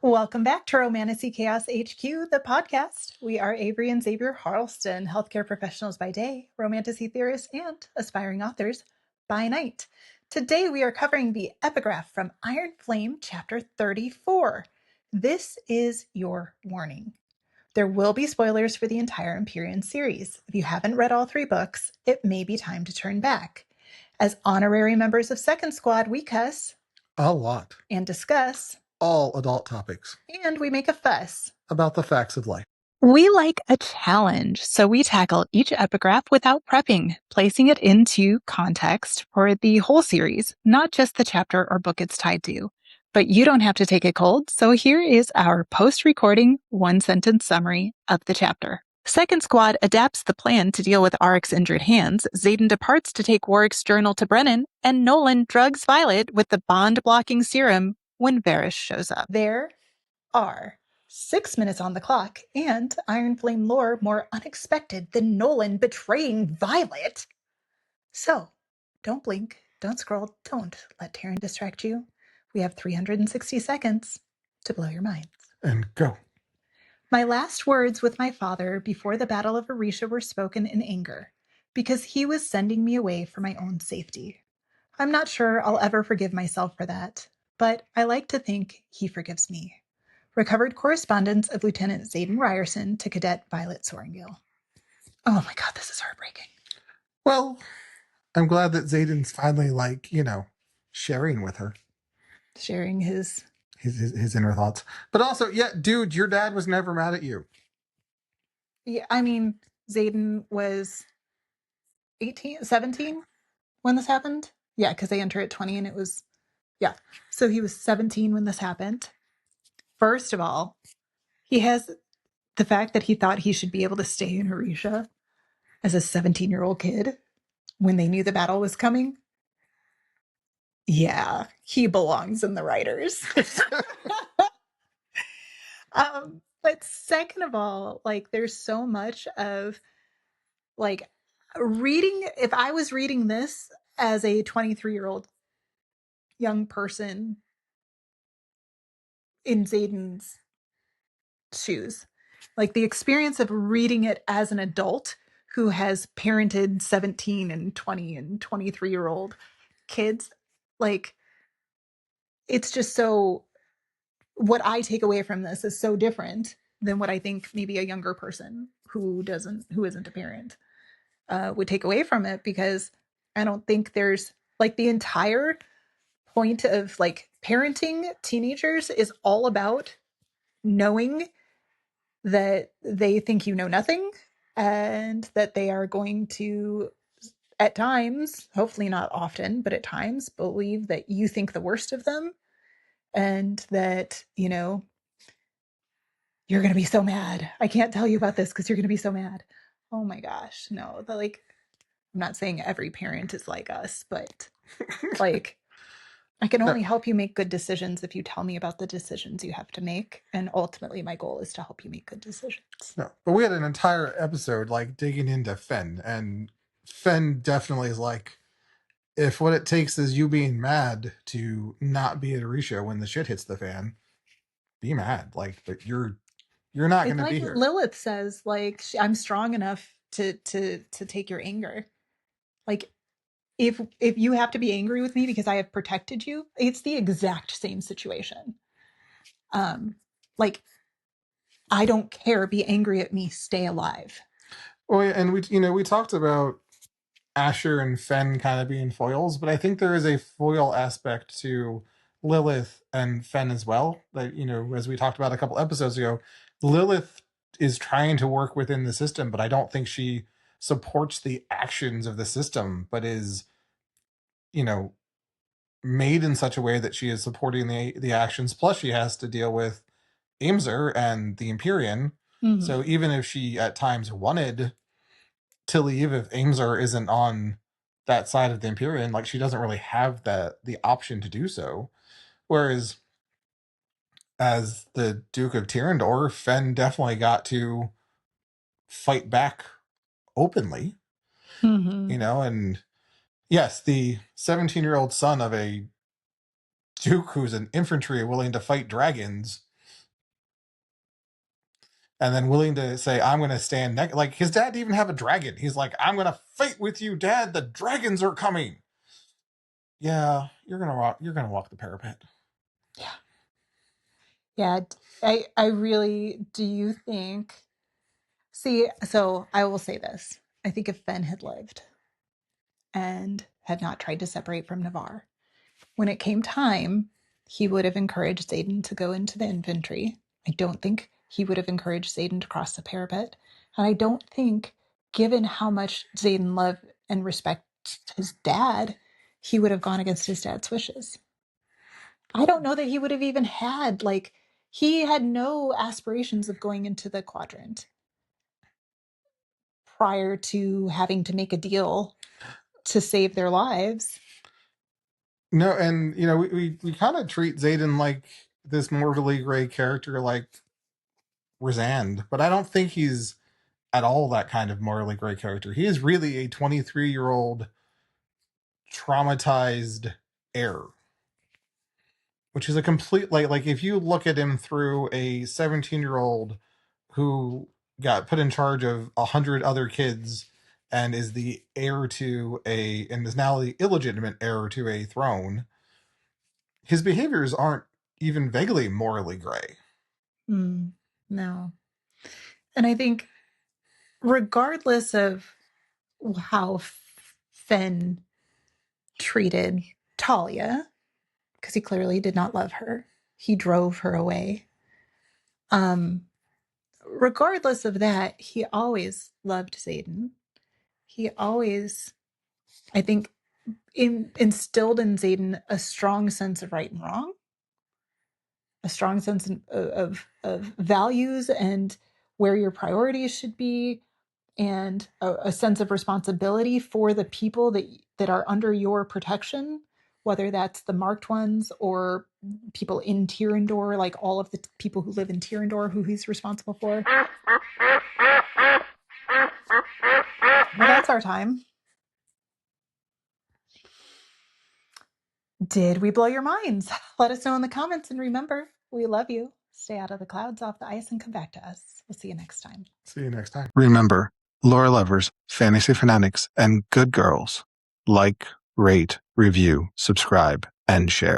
Welcome back to Romantasy Chaos HQ, the podcast. We are Avery and Xavier Harleston, healthcare professionals by day, romantasy theorists, and aspiring authors by night. Today we are covering the epigraph from Iron Flame, chapter 34. This is your warning. There will be spoilers for the entire Empyrean series. If you haven't read all 3 books, it may be time to turn back. As honorary members of Second Squad, we cuss a lot and discuss all adult topics, and we make a fuss about the facts of life. We like a challenge, so we tackle each epigraph without prepping, placing it into context for the whole series, not just the chapter or book it's tied to. But you don't have to take it cold, so here is our post-recording one-sentence summary of the chapter. Second Squad adapts the plan to deal with Auric's injured hands, Xaden departs to take Warwick's journal to Brennan, and Nolan drugs Violet with the bond-blocking serum when Varys shows up. There are 6 minutes on the clock, and Iron Flame lore more unexpected than Nolan betraying Violet. So, don't blink, don't scroll, don't let Taryn distract you. We have 360 seconds to blow your minds. And go. My last words with my father before the Battle of Aretia were spoken in anger, because he was sending me away for my own safety. I'm not sure I'll ever forgive myself for that, but I like to think he forgives me. Recovered correspondence of Lieutenant Xaden Riorson to Cadet Violet Soaringale. Oh my god, this is heartbreaking. Well, I'm glad that Xaden's finally, sharing with her. Sharing his inner thoughts. But also, yeah, dude, your dad was never mad at you. Yeah, I mean, Xaden was 17 when this happened. Yeah, because they enter at 20 and it was, yeah. So he was 17 when this happened. First of all, he has the fact that he thought he should be able to stay in Aretia as a 17-year-old kid when they knew the battle was coming. Yeah, he belongs in the writers. But second of all, there's so much of reading. If I was reading this as a 23-year-old young person in Xaden's shoes, the experience of reading it as an adult who has parented 17 and 20 and 23-year-old kids, it's just so, what I take away from this is so different than what I think maybe a younger person who isn't a parent would take away from it, because I don't think there's the entire point of parenting teenagers is all about knowing that they think you know nothing and that they are going to, at times, hopefully not often, but at times, believe that you think the worst of them, and that, you're going to be so mad. I can't tell you about this because you're going to be so mad. Oh my gosh. No, I'm not saying every parent is like us, but I can only help you make good decisions if you tell me about the decisions you have to make. And ultimately, my goal is to help you make good decisions. No, but we had an entire episode digging into Fen, and Fen definitely is if what it takes is you being mad to not be at Aretia when the shit hits the fan, be mad. But you're not going to be here. Lilith says, I'm strong enough to take your anger. If you have to be angry with me because I have protected you, it's the exact same situation. I don't care. Be angry at me. Stay alive. Well, and we talked about Asher and Fen kind of being foils, but I think there is a foil aspect to Lilith and Fen as well. That, as we talked about a couple episodes ago, Lilith is trying to work within the system, but I don't think she supports the actions of the system, but is, made in such a way that she is supporting the actions. Plus, she has to deal with Aimzer and the Empyrean. Mm-hmm. So even if she at times wanted to leave, if Aimzer isn't on that side of the Empyrean, she doesn't really have the option to do so. Whereas as the Duke of Tyrrendor, Fen definitely got to fight back openly. Mm-hmm. And yes, the 17-year-old son of a duke who's an infantry willing to fight dragons and then willing to say, I'm going to stand next. Like, his dad didn't even have a dragon. He's like, I'm going to fight with you, Dad. The dragons are coming. Yeah, you're going to walk the parapet. Yeah. Yeah. I really, do you think, so I will say this. I think if Fen had lived and had not tried to separate from Navarre, when it came time, he would have encouraged Xaden to go into the infantry. I don't think he would have encouraged Xaden to cross the parapet. And I don't think, given how much Xaden loved and respected his dad, he would have gone against his dad's wishes. I don't know that he would have even had, like, he had no aspirations of going into the quadrant prior to having to make a deal to save their lives. No, and, you know, we kind of treat Xaden like this mortally gray character like Rosand, but I don't think he's at all that kind of morally gray character. He is really a 23-year-old traumatized heir, which is a complete, like if you look at him through a 17-year-old who got put in charge of 100 other kids and is the heir to and is now the illegitimate heir to a throne, his behaviors aren't even vaguely morally gray. No. And I think regardless of how Fen treated Talia, because he clearly did not love her, he drove her away. Regardless of that, he always loved Xaden. He always, I think, instilled in Xaden a strong sense of right and wrong, a strong sense of values and where your priorities should be, and a sense of responsibility for the people that are under your protection, whether that's the marked ones or people in Tyrandor, like all of the people who live in Tyrandor who he's responsible for. Well, that's our time. Did we blow your minds? Let us know in the comments, and remember, we love you. Stay out of the clouds, off the ice, and come back to us. We'll see you next time. See you next time. Remember, lore lovers, fantasy fanatics, and good girls, like, rate, review, subscribe, and share.